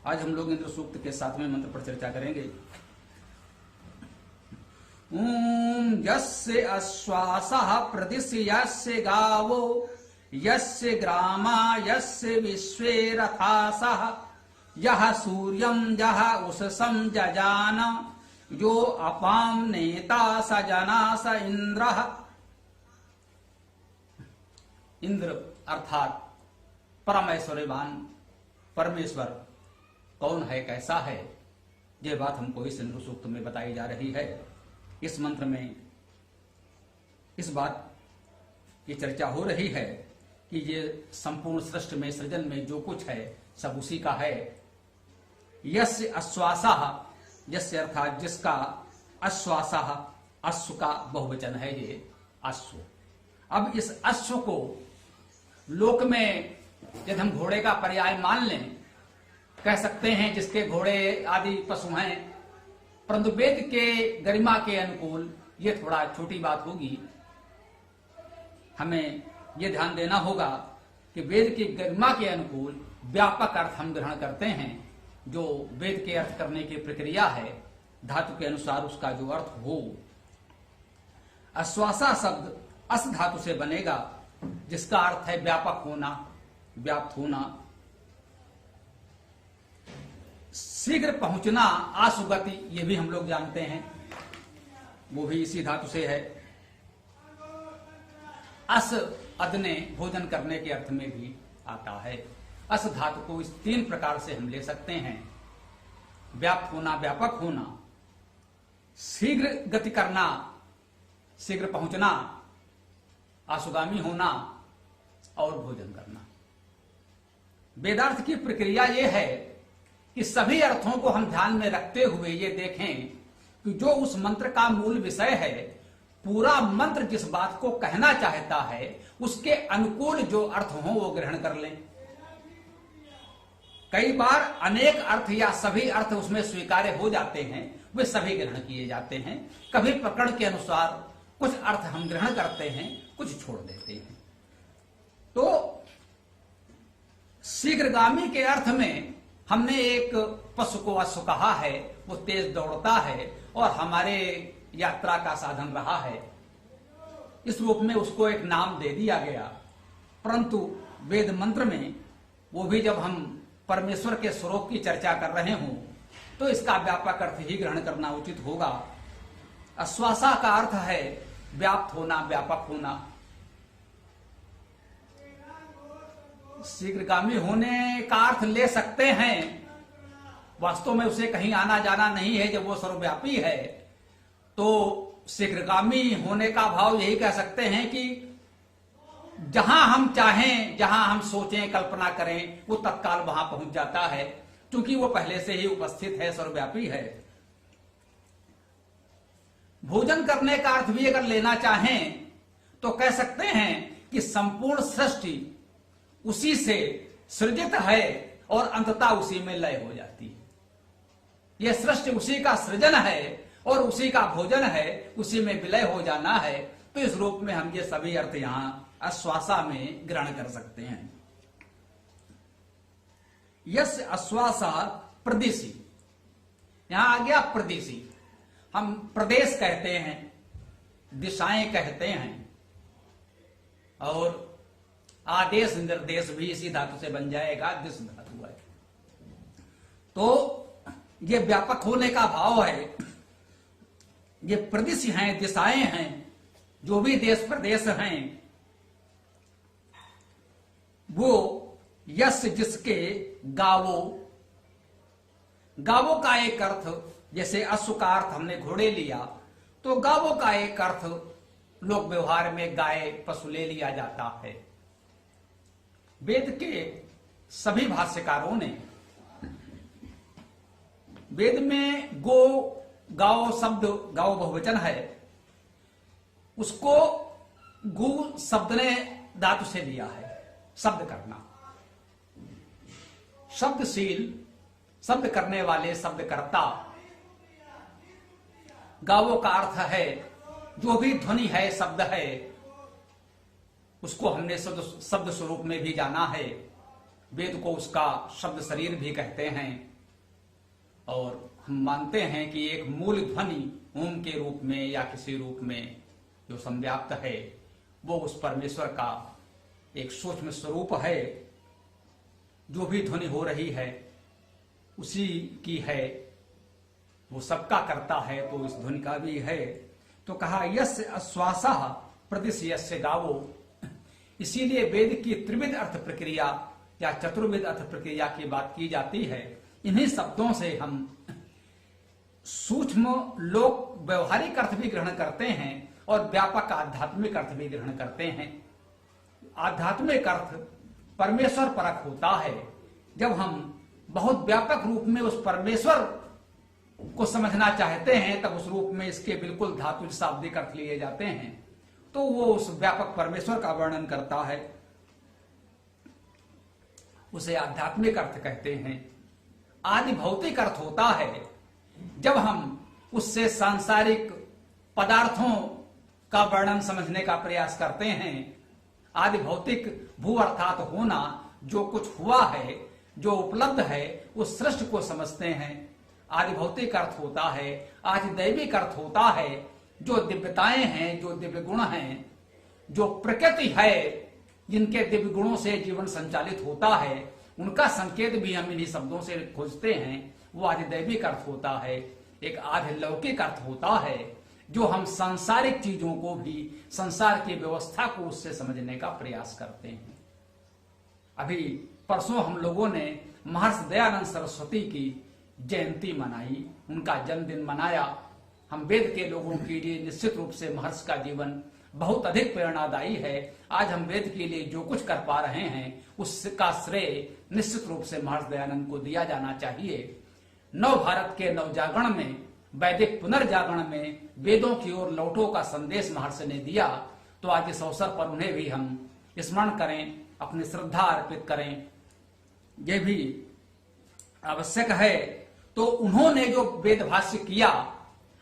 आज हम लोग इंद्र सूक्त के 7वें मंत्र पर चर्चा करेंगे। ओम यस्य अश्वासः प्रदिशि यस्य गावो यस्य ग्रामा यस्य विश्वे रथासः यः सूर्यं यः उषसं जजान यो अपां नेता स जना स इंद्रः। इंद्र अर्थात परमेश्वरवान परमेश्वर कौन है, कैसा है, ये बात हमको इस इंद्र सूक्त में बताई जा रही है। इस मंत्र में इस बात की चर्चा हो रही है कि ये संपूर्ण सृष्टि में, सृजन में जो कुछ है सब उसी का है। यस्य अश्वासः, यस्य अर्थात जिसका, अश्वासः अश्व का बहुवचन है ये अश्व। अब इस अश्व को लोक में यदि हम घोड़े का पर्याय मान लें, कह सकते हैं जिसके घोड़े आदि पशु हैं, परंतु वेद के गरिमा के अनुकूल ये थोड़ा छोटी बात होगी। हमें ये ध्यान देना होगा कि वेद की गरिमा के अनुकूल व्यापक अर्थ हम ग्रहण करते हैं। जो वेद के अर्थ करने की प्रक्रिया है, धातु के अनुसार उसका जो अर्थ हो। अश्वासा शब्द अस धातु से बनेगा, जिसका अर्थ है व्यापक होना, व्याप्त होना, शीघ्र पहुंचना, आशुगति, ये भी हम लोग जानते हैं, वो भी इसी धातु से है। अस अदने भोजन करने के अर्थ में भी आता है। अस धातु को इस 3 प्रकार से हम ले सकते हैं: व्याप्त होना, व्यापक होना, शीघ्र गति करना, शीघ्र पहुंचना, आशुगामी होना और भोजन करना। वेदार्थ की प्रक्रिया यह है कि सभी अर्थों को हम ध्यान में रखते हुए ये देखें कि जो उस मंत्र का मूल विषय है, पूरा मंत्र जिस बात को कहना चाहता है, उसके अनुकूल जो अर्थ हो वो ग्रहण कर लें। कई बार अनेक अर्थ या सभी अर्थ उसमें स्वीकार्य हो जाते हैं, वे सभी ग्रहण किए जाते हैं। कभी प्रकरण के अनुसार कुछ अर्थ हम ग्रहण करते हैं, कुछ छोड़ देते हैं। तो शीघ्रगामी के अर्थ में हमने एक पशु को अश्व कहा है, वो तेज दौड़ता है और हमारे यात्रा का साधन रहा है। इस रूप में उसको एक नाम दे दिया गया। परंतु वेद मंत्र में, वो भी जब हम परमेश्वर के स्वरूप की चर्चा कर रहे हों, तो इसका व्यापक अर्थ ही ग्रहण करना उचित होगा। अश्वासा का अर्थ है व्याप्त होना, व्यापक होना, शीघ्रगामी होने का अर्थ ले सकते हैं। वास्तव में उसे कहीं आना जाना नहीं है, जब वो सर्वव्यापी है तो शीघ्रगामी होने का भाव यही कह सकते हैं कि जहां हम चाहें, जहां हम सोचें, कल्पना करें, वो तत्काल वहां पहुंच जाता है, क्योंकि वो पहले से ही उपस्थित है, सर्वव्यापी है। भोजन करने का अर्थ भी अगर लेना चाहें तो कह सकते हैं कि संपूर्ण सृष्टि उसी से सृजित है और अंततः उसी में लय हो जाती है। यह सृष्टि उसी का सृजन है और उसी का भोजन है, उसी में विलय हो जाना है। तो इस रूप में हम ये सभी अर्थ यहां अश्वासा में ग्रहण कर सकते हैं। यस्य अश्वासा प्रदिशि, यहां आ गया प्रदिशि। हम प्रदेश कहते हैं, दिशाएं कहते हैं, और आदेश निर्देश भी इसी धातु से बन जाएगा, दिश धातु है। तो ये व्यापक होने का भाव है। ये प्रदेश हैं, दिशाएं हैं, जो भी देश प्रदेश हैं, वो यश जिसके गावो, गावो का एक अर्थ, जैसे अश्व का अर्थ हमने घोड़े लिया, तो गावो का एक अर्थ लोक व्यवहार में गाय, पशु ले लिया जाता है। वेद के सभी भाष्यकारों ने, वेद में गो, गाओ शब्द, गाओ बहुवचन है, उसको गु शब्द ने धातु से लिया है, शब्द करना, शब्दशील, शब्द करने वाले, शब्दकर्ता। गावों का अर्थ है जो भी ध्वनि है, शब्द है, उसको हमने शब्द स्वरूप में भी जाना है। वेद को उसका शब्द शरीर भी कहते हैं, और हम मानते हैं कि एक मूल ध्वनि ओम के रूप में या किसी रूप में जो संव्याप्त है वो उस परमेश्वर का एक सूक्ष्म स्वरूप है। जो भी ध्वनि हो रही है उसी की है, वो सबका करता है, तो इस ध्वनि का भी है। तो कहा यस्य आश्वासा प्रतिश यस्य गावो। इसीलिए वेद की त्रिविध अर्थ प्रक्रिया या चतुर्विध अर्थ प्रक्रिया की बात की जाती है। इन्हीं शब्दों से हम सूक्ष्म लोक व्यवहारिक अर्थ भी ग्रहण करते हैं और व्यापक आध्यात्मिक अर्थ भी ग्रहण करते हैं। आध्यात्मिक अर्थ परमेश्वर परक होता है। जब हम बहुत व्यापक रूप में उस परमेश्वर को समझना चाहते हैं तब उस रूप में इसके बिल्कुल धातु शाब्दिक अर्थ लिए जाते हैं, तो वो उस व्यापक परमेश्वर का वर्णन करता है, उसे आध्यात्मिक अर्थ कहते हैं। आदि भौतिक अर्थ होता है जब हम उससे सांसारिक पदार्थों का वर्णन समझने का प्रयास करते हैं। आदि भौतिक भू अर्थात होना, जो कुछ हुआ है, जो उपलब्ध है, उस सृष्टि को समझते हैं। आदि भौतिक अर्थ होता है। आदि दैविक अर्थ होता है जो दिव्यताएं हैं, जो दिव्य गुण हैं, जो प्रकृति है, जिनके दिव्य गुणों से जीवन संचालित होता है, उनका संकेत भी हम इन्हीं शब्दों से खोजते हैं। वो आदि दैविक अर्थ होता है। एक आदि लौकिक अर्थ होता है जो हम सांसारिक चीजों को भी, संसार की व्यवस्था को उससे समझने का प्रयास करते हैं। अभी परसों हम लोगों ने महर्षि दयानंद सरस्वती की जयंती मनाई, उनका जन्मदिन मनाया। हम वेद के लोगों के लिए निश्चित रूप से महर्षि का जीवन बहुत अधिक प्रेरणादायी है। आज हम वेद के लिए जो कुछ कर पा रहे हैं उसका श्रेय निश्चित रूप से महर्षि दयानंद को दिया जाना चाहिए। नव भारत के नवजागरण में, वैदिक पुनर्जागरण में वेदों की ओर लौटो का संदेश महर्षि ने दिया। तो आज इस अवसर पर उन्हें भी हम स्मरण करें, अपनी श्रद्धा अर्पित करें, यह भी आवश्यक है। तो उन्होंने जो वेद भाष्य किया,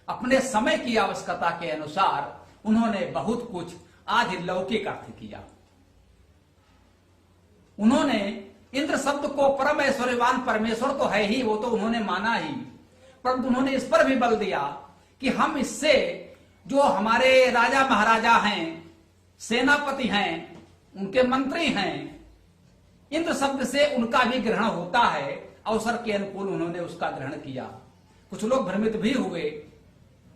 अपने समय की आवश्यकता के अनुसार उन्होंने बहुत कुछ आदि लौकिक अर्थ किया। उन्होंने इंद्र शब्द को परम ऐश्वर्यवान परमेश्वर तो है ही, वो तो उन्होंने माना ही, परंतु उन्होंने इस पर भी बल दिया कि हम इससे जो हमारे राजा महाराजा हैं, सेनापति हैं, उनके मंत्री हैं, इंद्र शब्द से उनका भी ग्रहण होता है। अवसर के अनुकूल उन्होंने उसका ग्रहण किया। कुछ लोग भ्रमित भी हुए,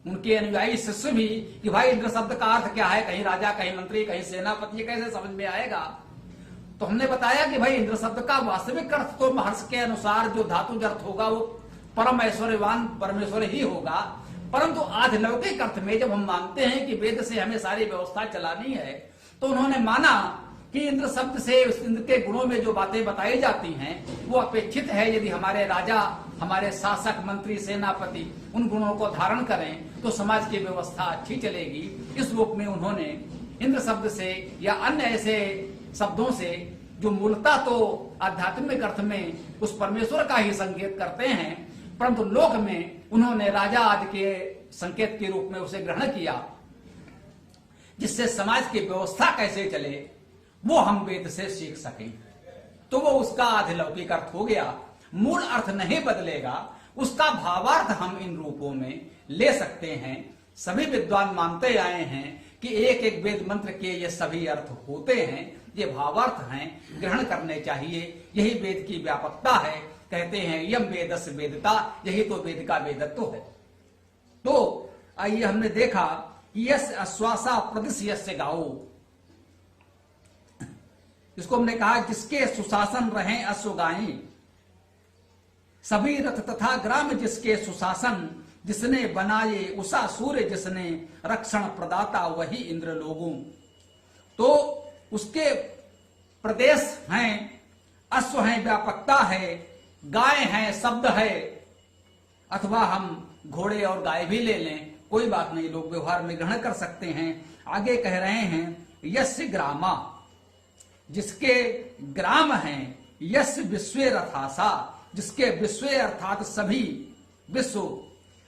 उनके अनुयायी शिष्य भी, कि भाई इंद्र शब्द का अर्थ क्या है, कहीं राजा, कहीं मंत्री, कहीं सेनापति, कैसे समझ में आएगा। तो हमने बताया कि भाई इंद्र शब्द का वास्तविक अर्थ तो महर्षि के अनुसार जो धातुज अर्थ होगा वो परम ऐश्वर्यवान परमेश्वर ही होगा। परंतु आधिलौकिक अर्थ में जब हम मानते हैं कि वेद से हमें सारी व्यवस्था चलानी है, तो उन्होंने माना कि इंद्र शब्द से इंद्र के गुणों में जो बातें बताई जाती हैं वो अपेक्षित है। यदि हमारे राजा, हमारे शासक, मंत्री, सेनापति उन गुणों को धारण करें तो समाज की व्यवस्था अच्छी चलेगी। इस रूप में उन्होंने इंद्र शब्द से या अन्य ऐसे शब्दों से जो मूलतः तो आध्यात्मिक अर्थ में उस परमेश्वर का ही संकेत करते हैं, परंतु लोक में उन्होंने राजा आदि के संकेत के रूप में उसे ग्रहण किया, जिससे समाज की व्यवस्था कैसे चले वो हम वेद से सीख सकें। तो वो उसका आधिलौकिक अर्थ हो गया। मूल अर्थ नहीं बदलेगा, उसका भावार्थ हम इन रूपों में ले सकते हैं। सभी विद्वान मानते आए हैं कि एक एक वेद मंत्र के ये सभी अर्थ होते हैं, ये भावार्थ हैं, ग्रहण करने चाहिए। यही वेद की व्यापकता है। कहते हैं यम वेदस्य वेदता, यही तो वेद का वेदत्व है। तो आइए हमने देखा यस्य आश्वासा प्रतिश यस्य गाओ, इसको हमने कहा जिसके सुशासन रहे अश्व गाएं, सभी रथ तथा ग्राम जिसके सुशासन, जिसने बनाए उषा सूर्य, जिसने रक्षण प्रदाता वही इंद्र लोगों। तो उसके प्रदेश हैं, अश्व हैं, व्यापकता है, गाय हैं, शब्द है, अथवा हम घोड़े और गाय भी ले लें, कोई बात नहीं, लोग व्यवहार में ग्रहण कर सकते हैं। आगे कह रहे हैं यस्य ग्रामा, जिसके ग्राम हैं, यस्य विश्वे रथासा, जिसके विश्वे अर्थात सभी विश्व,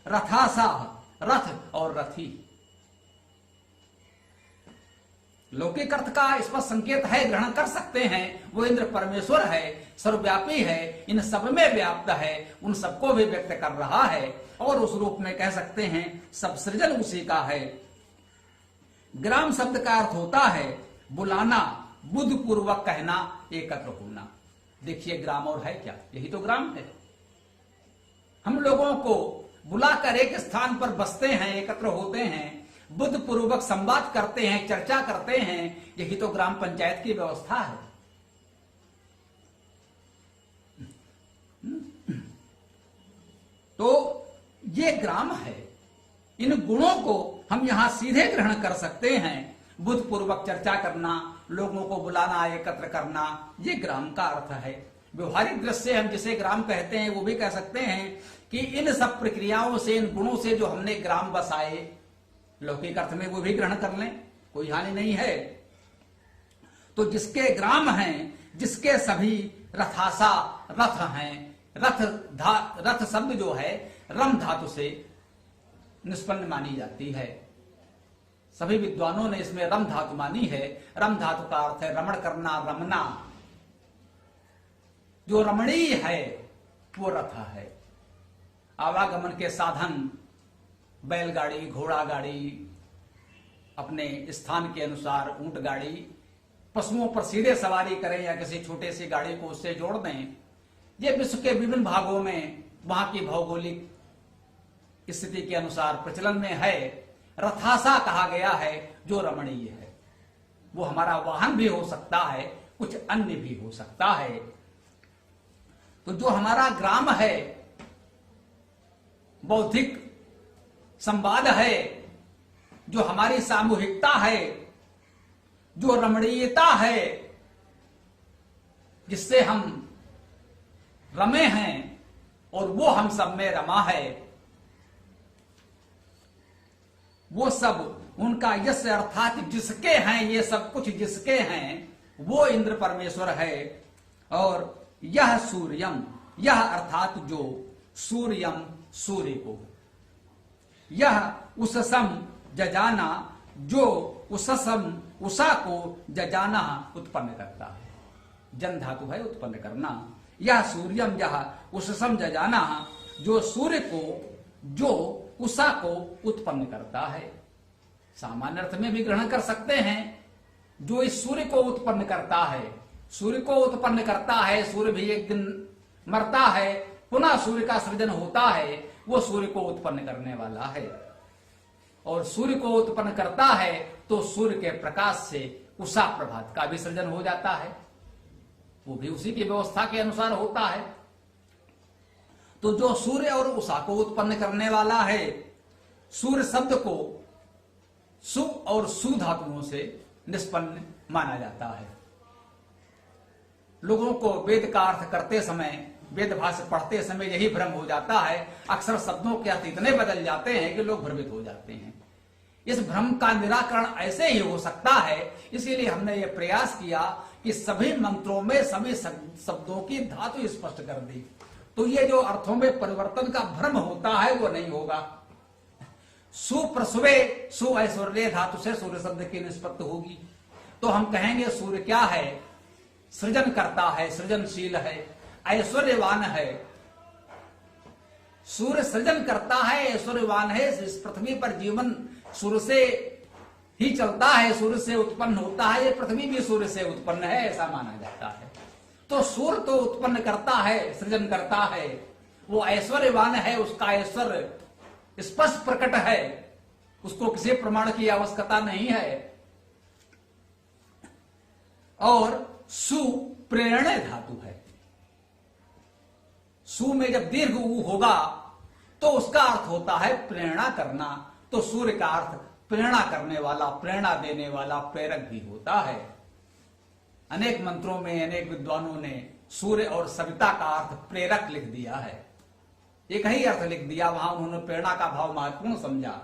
रथासा रथ और रथी। लौकिक अर्थ का स्पष्ट संकेत है, ग्रहण कर सकते हैं। वो इंद्र परमेश्वर है, सर्वव्यापी है, इन सब में व्याप्त है, उन सबको भी व्यक्त कर रहा है। और उस रूप में कह सकते हैं सब सृजन उसी का है। ग्राम शब्द का अर्थ होता है बुलाना, बुद्ध पूर्वक कहना, एकत्र होना। देखिए ग्राम और है क्या, यही तो ग्राम है। हम लोगों को बुलाकर एक स्थान पर बसते हैं, एकत्र होते हैं, बुद्ध पूर्वक संवाद करते हैं, चर्चा करते हैं, यही तो ग्राम पंचायत की व्यवस्था है। तो ये ग्राम है। इन गुणों को हम यहां सीधे ग्रहण कर सकते हैं। बुद्ध पूर्वक चर्चा करना, लोगों को बुलाना, एकत्र करना, ये ग्राम का अर्थ है। व्यवहारिक दृष्टि से हम जिसे ग्राम कहते हैं वो भी कह सकते हैं कि इन सब प्रक्रियाओं से, इन गुणों से जो हमने ग्राम बसाए, लौकिक अर्थ में वो भी ग्रहण कर लें, कोई हानि नहीं है। तो जिसके ग्राम हैं, जिसके सभी रथासा रथ हैं, रथ शब्द जो है रम धातु से निष्पन्न मानी जाती है। सभी विद्वानों ने इसमें रम धातु मानी है। रम धातु का अर्थ है रमण करना, रमना। जो रमणीय है वो रथ है। आवागमन के साधन बैलगाड़ी, घोड़ा गाड़ी, अपने स्थान के अनुसार ऊंट गाड़ी, पशुओं पर सीधे सवारी करें या किसी छोटे सी गाड़ी को उससे जोड़ दें, ये विश्व के विभिन्न भागों में वहां की भौगोलिक स्थिति के अनुसार प्रचलन में है। रथासा कहा गया है जो रमणीय है। वो हमारा वाहन भी हो सकता है, कुछ अन्य भी हो सकता है। तो जो हमारा ग्राम है, बौद्धिक संवाद है, जो हमारी सामूहिकता है, जो रमणीयता है, जिससे हम रमे हैं और वो हम सब में रमा है, वो सब उनका यश अर्थात जिसके हैं, ये सब कुछ जिसके हैं, वो इंद्र परमेश्वर है। और यह सूर्यम, यह अर्थात जो सूर्यम, सूर्य को, यह उससम जजाना, जो उससम उषा को जजाना उत्पन्न करता है। जन धातु है उत्पन्न करना। यह सूर्यम, यह उससम जजाना, जो सूर्य को, जो उषा को उत्पन्न करता है। सामान्य अर्थ में भी ग्रहण कर सकते हैं, जो इस सूर्य को उत्पन्न करता है। सूर्य को उत्पन्न करता है, सूर्य भी एक दिन मरता है, पुनः सूर्य का सृजन होता है, वो सूर्य को उत्पन्न करने वाला है। और सूर्य को उत्पन्न करता है तो सूर्य के प्रकाश से उषा प्रभात का भी सृजन हो जाता है, वो भी उसी की व्यवस्था के अनुसार होता है। तो जो सूर्य और उषा को उत्पन्न करने वाला है, सूर्य शब्द को सु और सु धातुओं से निष्पन्न माना जाता है। लोगों को वेद का अर्थ करते समय, वेद भाषा पढ़ते समय यही भ्रम हो जाता है। अक्सर शब्दों के अर्थ इतने बदल जाते हैं कि लोग भ्रमित हो जाते हैं। इस भ्रम का निराकरण ऐसे ही हो सकता है। इसीलिए हमने ये प्रयास किया कि सभी मंत्रों में सभी शब्दों की धातु स्पष्ट कर दी। तो ये जो अर्थों में परिवर्तन का भ्रम होता है वो नहीं होगा। सुप्रसुवे, सु ऐश्वर्य धातु से सूर्य शब्द की निष्पत्ति होगी। तो हम कहेंगे सूर्य क्या है? सृजन करता है, सृजनशील है, ऐश्वर्यवान है। सूर्य सृजन करता है, ऐश्वर्यवान है। इस पृथ्वी पर जीवन सूर्य से ही चलता है, सूर्य से उत्पन्न होता है। ये पृथ्वी भी सूर्य से उत्पन्न है, ऐसा माना जाता है। तो सूर्य तो उत्पन्न करता है, सृजन करता है, वो ऐश्वर्यवान है, उसका ऐश्वर्य स्पष्ट प्रकट है, उसको किसी प्रमाण की आवश्यकता नहीं है। और सु प्रेरणा धातु है। सु में जब दीर्घ ऊ होगा तो उसका अर्थ होता है प्रेरणा करना। तो सूर्य का अर्थ प्रेरणा करने वाला, प्रेरणा देने वाला, प्रेरक भी होता है। अनेक मंत्रों में अनेक विद्वानों ने सूर्य और सविता का अर्थ प्रेरक लिख दिया है। एक ही अर्थ लिख दिया, वहां उन्होंने प्रेरणा का भाव महत्वपूर्ण समझा।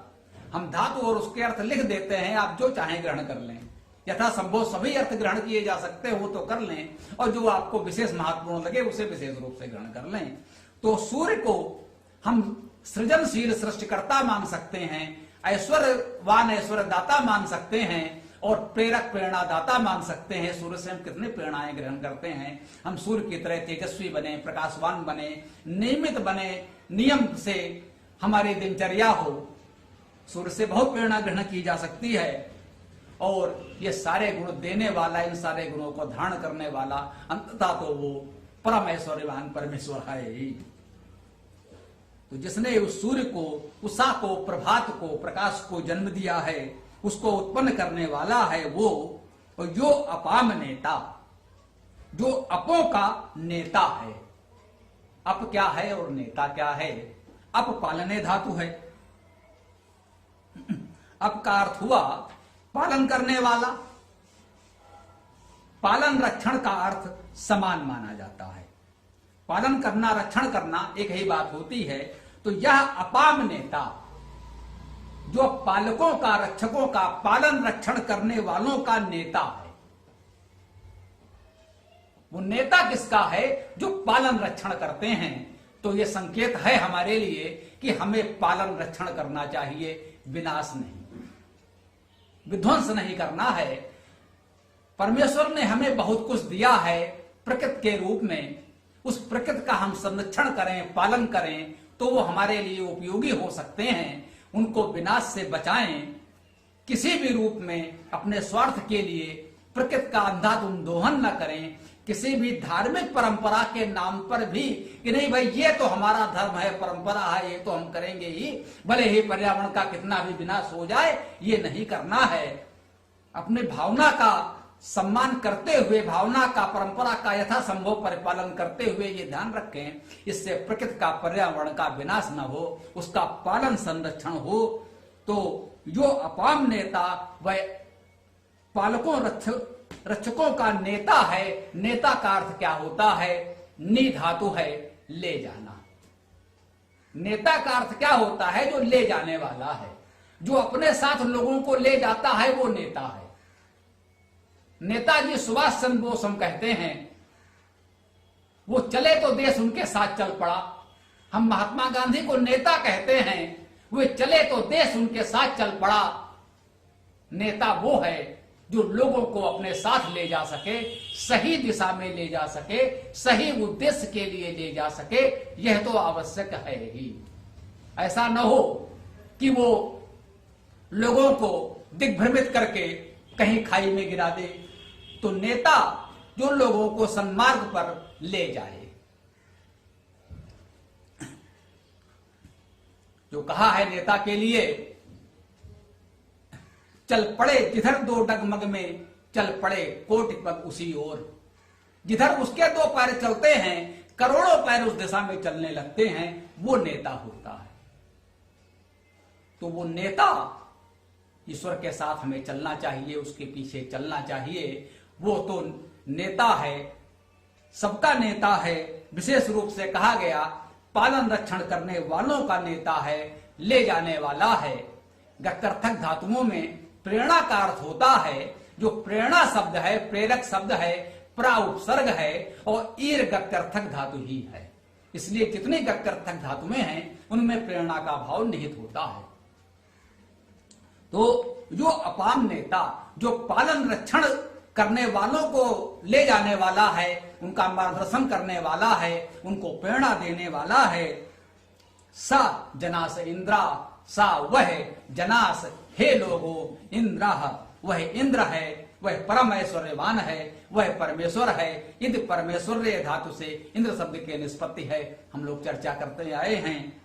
हम धातु और उसके अर्थ लिख देते हैं, आप जो चाहें ग्रहण कर लें। यथा संभव सभी अर्थ ग्रहण किए जा सकते हो तो कर लें, और जो आपको विशेष महत्वपूर्ण लगे उसे विशेष रूप से ग्रहण कर लें। तो सूर्य को हम सृजनशील सृष्टिकर्ता मान सकते हैं, ऐश्वर्यवान ऐश्वर्यदाता मान सकते हैं, और प्रेरक प्रेरणादाता मान सकते हैं। सूर्य से हम कितने प्रेरणाएं ग्रहण करते हैं। हम सूर्य की तरह तेजस्वी बने, प्रकाशवान बने, नियमित बने, नियम से हमारी दिनचर्या हो। सूर्य से बहुत प्रेरणा ग्रहण की जा सकती है और ये सारे गुण देने वाला, इन सारे गुणों को धारण करने वाला अंततः तो वो परम ऐश्वर्यवान परमेश्वर है ही। तो जिसने उस सूर्य को, उषा को, प्रभात को, प्रकाश को जन्म दिया है, उसको उत्पन्न करने वाला है वो। और जो अपाम नेता, जो अपों का नेता है। अप क्या है और नेता क्या है? अप पालने धातु है। अप का अर्थ हुआ पालन करने वाला। पालन रक्षण का अर्थ समान माना जाता है। पालन करना, रक्षण करना एक ही बात होती है। तो यह अपाम नेता, जो पालकों का, रक्षकों का, पालन रक्षण करने वालों का नेता है। वो नेता किसका है? जो पालन रक्षण करते हैं। तो यह संकेत है हमारे लिए कि हमें पालन रक्षण करना चाहिए, विनाश नहीं, विध्वंस नहीं करना है। परमेश्वर ने हमें बहुत कुछ दिया है प्रकृति के रूप में। उस प्रकृति का हम संरक्षण करें, पालन करें तो वो हमारे लिए उपयोगी हो सकते हैं। उनको विनाश से बचाएं। किसी भी रूप में अपने स्वार्थ के लिए प्रकृति का अंधाधुंध दोहन न करें। किसी भी धार्मिक परंपरा के नाम पर भी कि नहीं भाई ये तो हमारा धर्म है, परंपरा है, ये तो हम करेंगे ही, भले ही पर्यावरण का कितना भी विनाश हो जाए, ये नहीं करना है। अपने भावना का सम्मान करते हुए, भावना का, परंपरा का यथासंभव परिपालन करते हुए ये ध्यान रखें, इससे प्रकृति का, पर्यावरण का विनाश न हो, उसका पालन संरक्षण हो। तो जो अपाम नेता वह पालकों, रक्षकों का नेता है। नेता का अर्थ क्या होता है? नी धातु है, ले जाना। नेता का अर्थ क्या होता है? जो ले जाने वाला है, जो अपने साथ लोगों को ले जाता है, वो नेता है। नेताजी सुभाष चंद्र बोस हम कहते हैं, वो चले तो देश उनके साथ चल पड़ा। हम महात्मा गांधी को नेता कहते हैं, वे चले तो देश उनके साथ चल पड़ा। नेता वो है जो लोगों को अपने साथ ले जा सके, सही दिशा में ले जा सके, सही उद्देश्य के लिए ले जा सके। यह तो आवश्यक है ही। ऐसा न हो कि वो लोगों को दिग्भ्रमित करके कहीं खाई में गिरा दे। तो नेता जो लोगों को सन्मार्ग पर ले जाए। जो कहा है नेता के लिए, चल पड़े जिधर दो डगमग में, चल पड़े कोटि पग उसी ओर। जिधर उसके दो पैर चलते हैं, करोड़ों पैर उस दिशा में चलने लगते हैं, वो नेता होता है। तो वो नेता, ईश्वर के साथ हमें चलना चाहिए, उसके पीछे चलना चाहिए। वो तो नेता है, सबका नेता है। विशेष रूप से कहा गया पालन रक्षण करने वालों का नेता है, ले जाने वाला है। गत्यर्थक धातुओं में प्रेरणा का अर्थ होता है। जो प्रेरणा शब्द है, प्रेरक शब्द है, प्रा उपसर्ग है और ईर गत्यर्थक धातु ही है। इसलिए जितनी गत्यर्थक धातुएं हैं उनमें प्रेरणा का भाव निहित होता है। तो जो अपाम नेता, जो पालन रक्षण करने वालों को ले जाने वाला है, उनका मार्गदर्शन करने वाला है, उनको प्रेरणा देने वाला है। सा जनास इंद्रा, सा वह जनास, हे लोगो, इंद्रा, वह इंद्र है, वह परम ऐश्वर्यवान है, वह परमेश्वर है। इंद्र परमेश्वर धातु से इंद्र शब्द की निष्पत्ति है, हम लोग चर्चा करते आए हैं।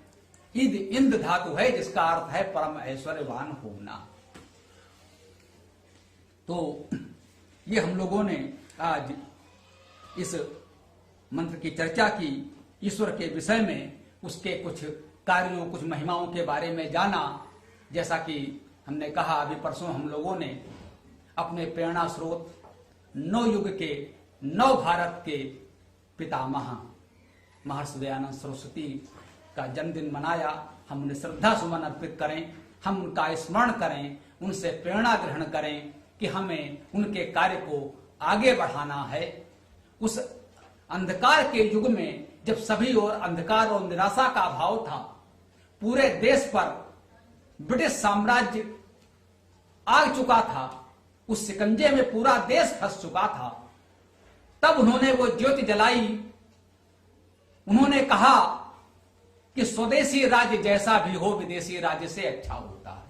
इंद्र धातु है जिसका अर्थ है परम ऐश्वर्यवान होना। तो ये हम लोगों ने आज इस मंत्र की चर्चा की, ईश्वर के विषय में, उसके कुछ कार्यों, कुछ महिमाओं के बारे में जाना। जैसा कि हमने कहा, अभी परसों हम लोगों ने अपने प्रेरणा स्रोत नव युग के, नव भारत के पितामह महर्षि दयानंद सरस्वती का जन्मदिन मनाया। हम उन्हें श्रद्धा सुमन अर्पित करें, हम उनका स्मरण करें, उनसे प्रेरणा ग्रहण करें कि हमें उनके कार्य को आगे बढ़ाना है। उस अंधकार के युग में जब सभी ओर अंधकार और निराशा का भाव था, पूरे देश पर ब्रिटिश साम्राज्य आ चुका था, उस शिकंजे में पूरा देश फंस चुका था, तब उन्होंने वो ज्योति जलाई। उन्होंने कहा कि स्वदेशी राज्य जैसा भी हो विदेशी राज्य से अच्छा होता है।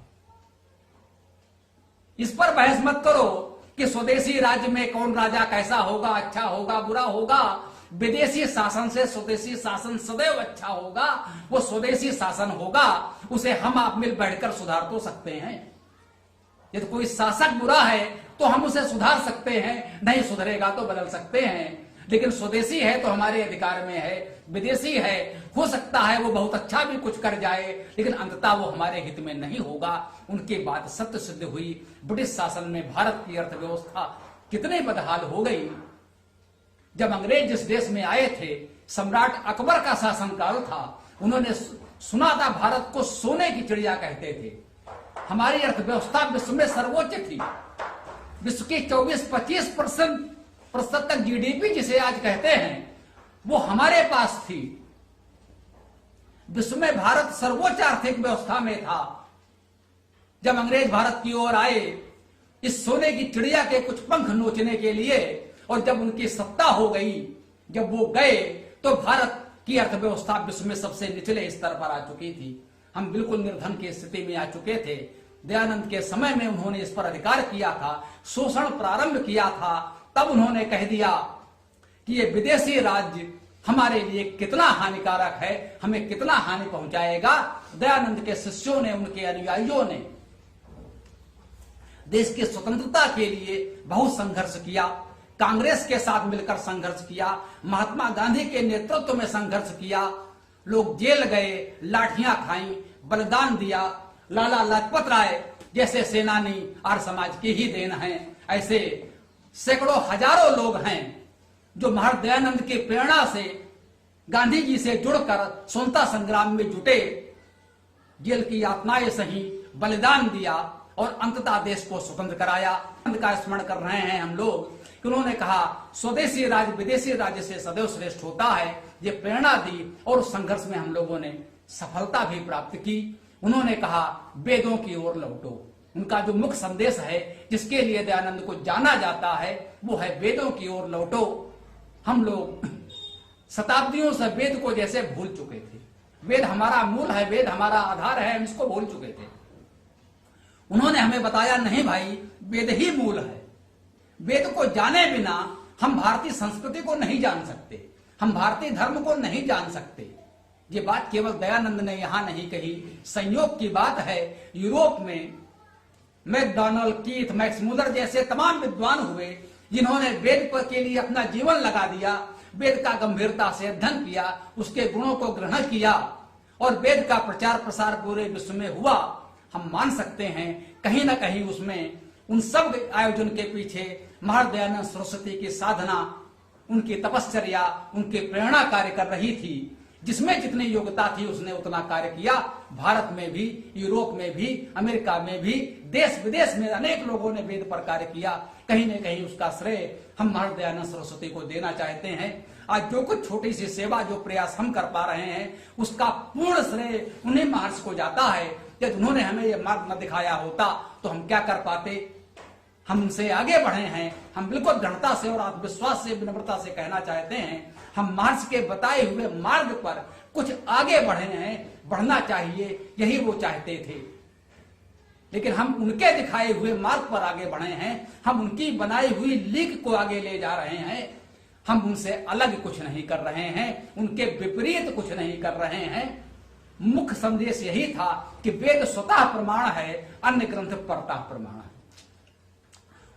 इस पर बहस मत करो कि स्वदेशी राज्य में कौन राजा कैसा होगा, अच्छा होगा, बुरा होगा। विदेशी शासन से स्वदेशी शासन सदैव अच्छा होगा। वो स्वदेशी शासन होगा, उसे हम आप मिल बैठकर सुधार तो सकते हैं। यदि कोई शासक बुरा है तो हम उसे सुधार सकते हैं, नहीं सुधरेगा तो बदल सकते हैं। लेकिन स्वदेशी है तो हमारे अधिकार में है, विदेशी है हो सकता है वो बहुत अच्छा भी कुछ कर जाए, लेकिन अंततः वो हमारे हित में नहीं होगा। उनकी बात सत्य सिद्ध हुई। ब्रिटिश शासन में भारत की अर्थव्यवस्था कितने बदहाल हो गई। जब अंग्रेज जिस देश में आए थे, सम्राट अकबर का शासनकाल था, उन्होंने सुना था भारत को सोने की चिड़िया कहते थे। हमारी अर्थव्यवस्था विश्व में सर्वोच्च थी। विश्व की 24-25% तक जीडीपी जिसे आज कहते हैं वो हमारे पास थी। विश्व में भारत सर्वोच्च आर्थिक व्यवस्था में था। जब अंग्रेज भारत की ओर आए इस सोने की चिड़िया के कुछ पंख नोचने के लिए, और जब उनकी सत्ता हो गई, जब वो गए, तो भारत की अर्थव्यवस्था विश्व में सबसे निचले स्तर पर आ चुकी थी। हम बिल्कुल निर्धन की स्थिति में आ चुके थे। दयानंद के समय में उन्होंने इस पर अधिकार किया था, शोषण प्रारंभ किया था। तब उन्होंने कह दिया कि ये विदेशी राज्य हमारे लिए कितना हानिकारक है, हमें कितना हानि पहुंचाएगा। दयानंद के शिष्यों ने, उनके अनुयायियों ने देश की स्वतंत्रता के लिए बहुत संघर्ष किया। कांग्रेस के साथ मिलकर संघर्ष किया, महात्मा गांधी के नेतृत्व में संघर्ष किया। लोग जेल गए, लाठियां खाई, बलिदान दिया। लाला लाजपत राय जैसे सेनानी आर्य समाज की ही देन हैं। ऐसे सैकड़ों हजारों लोग हैं जो महाराज दयानंद की प्रेरणा से गांधी जी से जुड़कर स्वतंत्रता संग्राम में जुटे, जेल की यातनाएं सही, बलिदान दिया और अंततः देश को स्वतंत्र कराया। का स्मरण कर रहे हैं हम लोग कि उन्होंने कहा स्वदेशी राज्य विदेशी राज्य से सदैव श्रेष्ठ होता है। ये प्रेरणा दी और उस संघर्ष में हम लोगों ने सफलता भी प्राप्त की। उन्होंने कहा वेदों की ओर लौटो। उनका जो मुख्य संदेश है जिसके लिए दयानंद को जाना जाता है वो है वेदों की ओर लौटो। हम लोग शताब्दियों से वेद को जैसे भूल चुके थे। वेद हमारा मूल है, वेद हमारा आधार है, हम इसको भूल चुके थे। उन्होंने हमें बताया नहीं भाई, वेद ही मूल है। वेद को जाने बिना हम भारतीय संस्कृति को नहीं जान सकते, हम भारतीय धर्म को नहीं जान सकते। ये बात केवल दयानंद ने यहां नहीं कही, संयोग की बात है। यूरोप में मैकडॉनल्ड, कीथ, मैक्स मुलर जैसे तमाम विद्वान हुए जिन्होंने वेद पर के लिए अपना जीवन लगा दिया, वेद का गंभीरता से अध्ययन किया, उसके गुणों को ग्रहण किया और वेद का प्रचार प्रसार पूरे विश्व में हुआ। हम मान सकते हैं कहीं ना कहीं उसमें उन सब आयोजन के पीछे महाराज दयानंद सरस्वती की साधना, उनकी तपश्चर्या, उनकी प्रेरणा कार्य कर रही थी। जिसमें जितनी योग्यता थी उसने उतना कार्य किया। भारत में भी, यूरोप में भी, अमेरिका में भी, देश विदेश में अनेक लोगों ने वेद पर कार्य किया। कहीं न कहीं उसका श्रेय हम महाराज दयानंद सरस्वती को देना चाहते हैं। आज जो कुछ छोटी सी सेवा, जो प्रयास हम कर पा रहे हैं, उसका पूर्ण श्रेय उन्हीं महर्षि को जाता है। यदि उन्होंने हमें यह मार्ग न दिखाया होता तो हम क्या कर पाते। हम उनसे आगे बढ़े हैं। हम बिल्कुल दृढ़ता से और आत्मविश्वास से, विनम्रता से कहना चाहते हैं हम महर्षि के बताए हुए मार्ग पर कुछ आगे बढ़े हैं, बढ़ना चाहिए, यही वो चाहते थे। लेकिन हम उनके दिखाए हुए मार्ग पर आगे बढ़े हैं, हम उनकी बनाई हुई लीक को आगे ले जा रहे हैं। हम उनसे अलग कुछ नहीं कर रहे हैं, उनके विपरीत कुछ नहीं कर रहे हैं। मुख्य संदेश यही था कि वेद स्वतः प्रमाण है, अन्य ग्रंथ परतः प्रमाण है।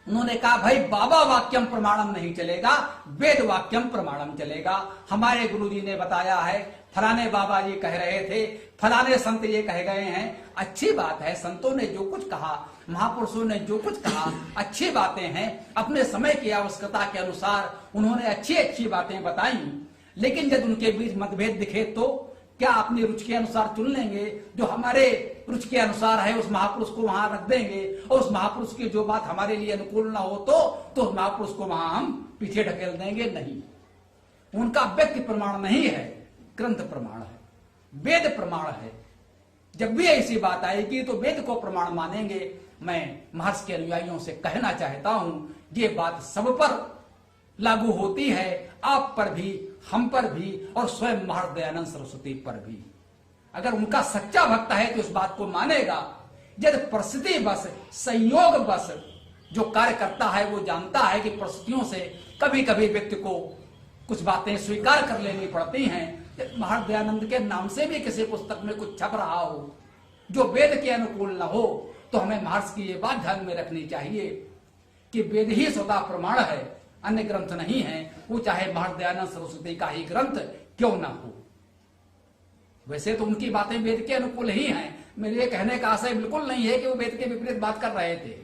उन्होंने कहा भाई बाबा वाक्यम प्रमाणम नहीं चलेगा, वेद वाक्यम प्रमाणम चलेगा। हमारे गुरुजी ने बताया है, फलाने बाबा ये कह रहे थे, फलाने संत ये कह गए हैं। अच्छी बात है, संतों ने जो कुछ कहा, महापुरुषों ने जो कुछ कहा, अच्छी बातें हैं। अपने समय की आवश्यकता के अनुसार उन्होंने अच्छी अच्छी बातें बताई। लेकिन जब उनके बीच मतभेद दिखे तो क्या अपनी रुचि के अनुसार चुन लेंगे? जो हमारे रुचि के अनुसार है उस महापुरुष को वहां रख देंगे, और उस महापुरुष की जो बात हमारे लिए अनुकूल ना हो तो उस महापुरुष को वहां हम पीछे ढकेल देंगे? नहीं, उनका व्यक्ति प्रमाण नहीं है, ग्रंथ प्रमाण है, वेद प्रमाण है। जब भी ऐसी बात आएगी तो वेद को प्रमाण मानेंगे। मैं महर्षि के अनुयायियों से कहना चाहता हूं, ये बात सब पर लागू होती है, आप पर भी, हम पर भी और स्वयं महर्षि दयानंद सरस्वती पर भी। अगर उनका सच्चा भक्त है तो इस बात को मानेगा। यदि परिस्थिति बस, संयोग बस जो कार्य करता है वो जानता है कि परिस्थितियों से कभी कभी व्यक्ति को कुछ बातें स्वीकार कर लेनी पड़ती हैं। महर्षि दयानंद के नाम से भी किसी पुस्तक में कुछ छप रहा हो जो वेद के अनुकूल न हो, तो हमें महर्षि की ये बात ध्यान में रखनी चाहिए कि वेद ही स्वतः प्रमाण है, अन्य ग्रंथ नहीं है, वो चाहे महर्षि दयानंद सरस्वती का ही ग्रंथ क्यों ना हो। वैसे तो उनकी बातें वेद के अनुकूल ही हैं, मेरे ये कहने का आशय बिल्कुल नहीं है कि वो वेद के विपरीत बात कर रहे थे,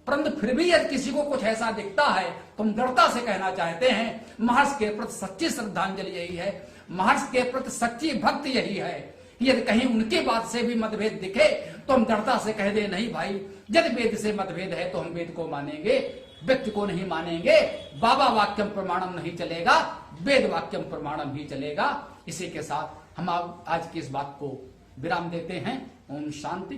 परंतु फिर भी यदि किसी को कुछ ऐसा दिखता है तो हम दृढ़ता से कहना चाहते हैं महर्षि के प्रति सच्ची श्रद्धांजलि यही है, महर्षि के प्रति सच्ची भक्ति यही है। यदि कहीं उनकी बात से भी मतभेद दिखे तो हम दृढ़ता से कह दे नहीं भाई, यदि वेद से मतभेद है तो हम वेद को मानेंगे, व्यक्ति को नहीं मानेंगे। बाबा वाक्यम प्रमाणम नहीं चलेगा, वेद वाक्यम प्रमाणम ही चलेगा। इसी के साथ हम आज की इस बात को विराम देते हैं। ओम शांति।